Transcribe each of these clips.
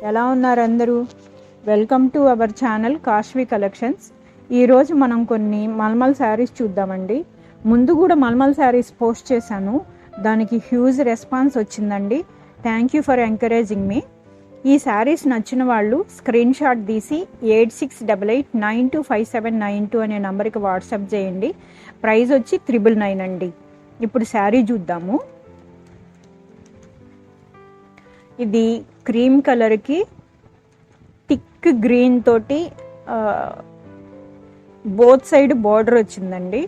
ఎలా ఉన్నారు అందరూ? Welcome to our channel Kashvi collections. ఈరోజు మనం కొన్ని మల్మల్ శారీస్ చూద్దామండి. ముందు కూడా మల్మల్ శారీస్ పోస్ట్ చేశాను, దానికి హ్యూజ్ రెస్పాన్స్ వచ్చిందండి. Thank you for encouraging me. ఈ శారీస్ నచ్చిన వాళ్ళు స్క్రీన్ షాట్ తీసి 8688925792 అనే నంబర్కి వాట్సాప్ చేయండి. ప్రైస్ వచ్చి 999 అండి. ఇప్పుడు శారీ చూద్దాము. ఇది క్రీమ్ కలర్కి థిక్ గ్రీన్ తోటి బోత్ సైడ్ బార్డర్ వచ్చిందండి.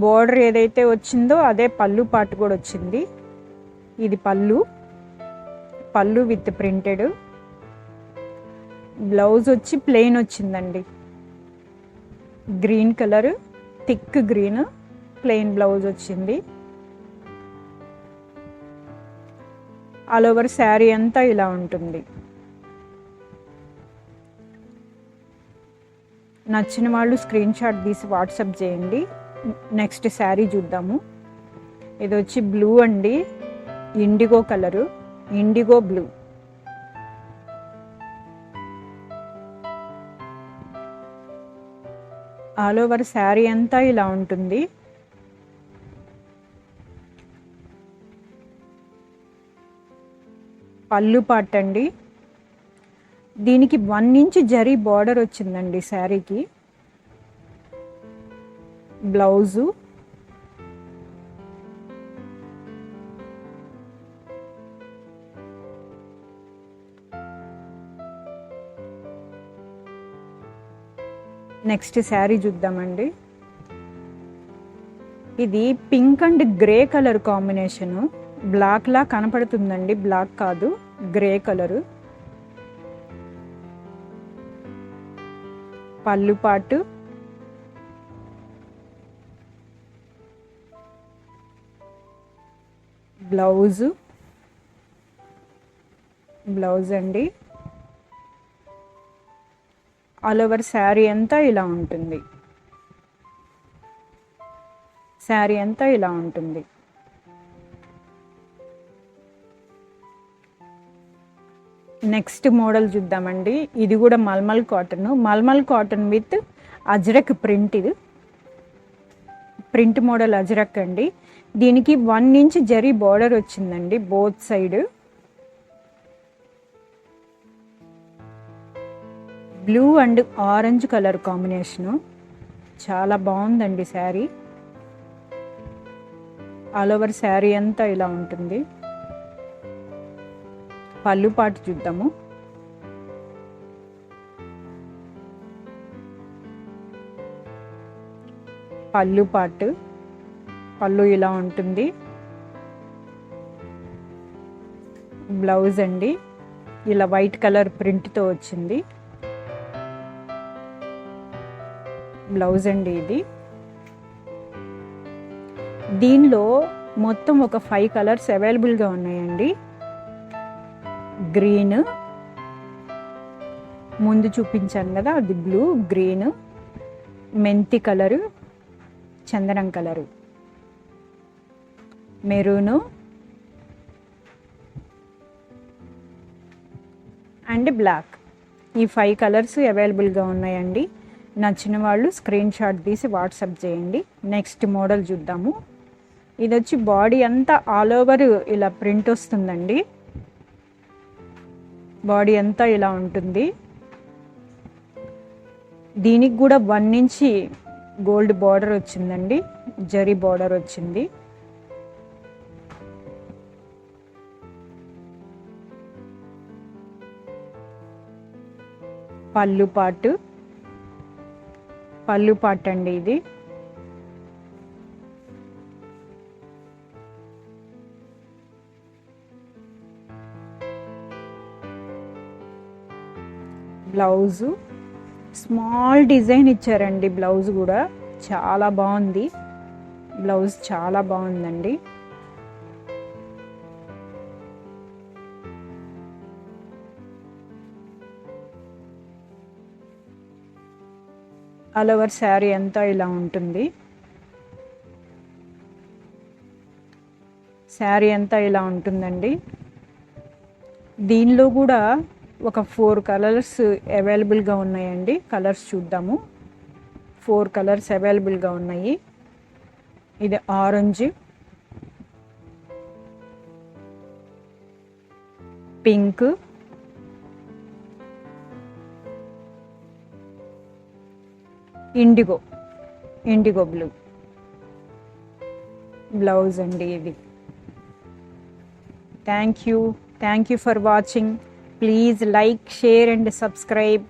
బార్డర్ ఏదైతే వచ్చిందో అదే పళ్ళు పాటు కూడా వచ్చింది. ఇది పళ్ళు విత్ ప్రింటెడ్. బ్లౌజ్ వచ్చి ప్లెయిన్ వచ్చిందండి. Green colour, thick green, plain blouse వచ్చింది. ఆల్ ఓవర్ శారీ అంతా ఇలా ఉంటుంది. నచ్చిన వాళ్ళు స్క్రీన్ షాట్ తీసి వాట్సాప్ చేయండి. నెక్స్ట్ శారీ చూద్దాము. ఇది వచ్చి బ్లూ అండి, IndiGo colour, IndiGo blue. All over sari అంతా ఇలా ఉంటుంది. పళ్ళు పార్ట్ అండి. దీనికి 1 ఇంచ్ జరీ బార్డర్ వచ్చిందండి శారీకి. బ్లౌజు నెక్స్ట్ శారీ చూద్దామండి. ఇది pink and grey colour combination. Black లా కనపడుతుందండి, బ్లాక్ కాదు, గ్రే కలరు. పళ్ళు పాటు, బ్లౌజ్ అండి. ఆల్ ఓవర్ శారీ అంతా ఇలా ఉంటుంది. శారీ అంతా ఇలా ఉంటుంది. నెక్స్ట్ మోడల్ చూద్దామండి. ఇది కూడా mulmul cotton with Ajrakh print. ఇది ప్రింట్ మోడల్ అజ్రక్ అండి. దీనికి 1 ఇంచ్ జరీ బార్డర్ వచ్చిందండి both side. Blue and orange colour combination. చాలా బాగుందండి శారీ. ఆల్ ఓవర్ శారీ అంతా ఇలా ఉంటుంది. పళ్ళు పాటు చూద్దాము. పళ్ళు ఇలా ఉంటుంది. బ్లౌజ్ అండి, ఇలా వైట్ కలర్ ప్రింట్తో వచ్చింది. బ్లౌజ్ అండి ఇది. దీనిలో మొత్తం ఒక 5 కలర్స్ అవైలబుల్గా ఉన్నాయండి. గ్రీన్ ముందు చూపించాను కదా, అది బ్లూ, గ్రీన్, మెంతి కలరు, చందనం కలరు, మెరూను అండ్ బ్లాక్. ఈ 5 కలర్స్ అవైలబుల్గా ఉన్నాయండి. నచ్చిన వాళ్ళు స్క్రీన్ షాట్ తీసి వాట్సాప్ చేయండి. నెక్స్ట్ మోడల్ చూద్దాము. ఇది వచ్చి బాడీ అంతా ఆల్ ఓవర్ ఇలా ప్రింట్ వస్తుందండి. బాడీ అంతా ఇలా ఉంటుంది. దీనికి కూడా 1 ఇంచ్ గోల్డ్ బార్డర్ వచ్చిందండి, జరీ బార్డర్ వచ్చింది. పళ్ళు పాటు అండి ఇది. బ్లౌజు స్మాల్ డిజైన్ ఇచ్చారండి. బ్లౌజ్ కూడా చాలా బాగుంది. బ్లౌజ్ చాలా బాగుందండి. ఆల్ ఓవర్ శారీ అంతా ఇలా ఉంటుంది. శారీ అంతా ఇలా ఉంటుందండి. దీనిలో కూడా ఒక 4 కలర్స్ అవైలబుల్గా ఉన్నాయండి. కలర్స్ చూద్దాము. 4 కలర్స్ అవైలబుల్గా ఉన్నాయి. ఇది orange, pink, IndiGo blue. Blouse అండి ఇది. Thank you for watching. Please like, share and subscribe.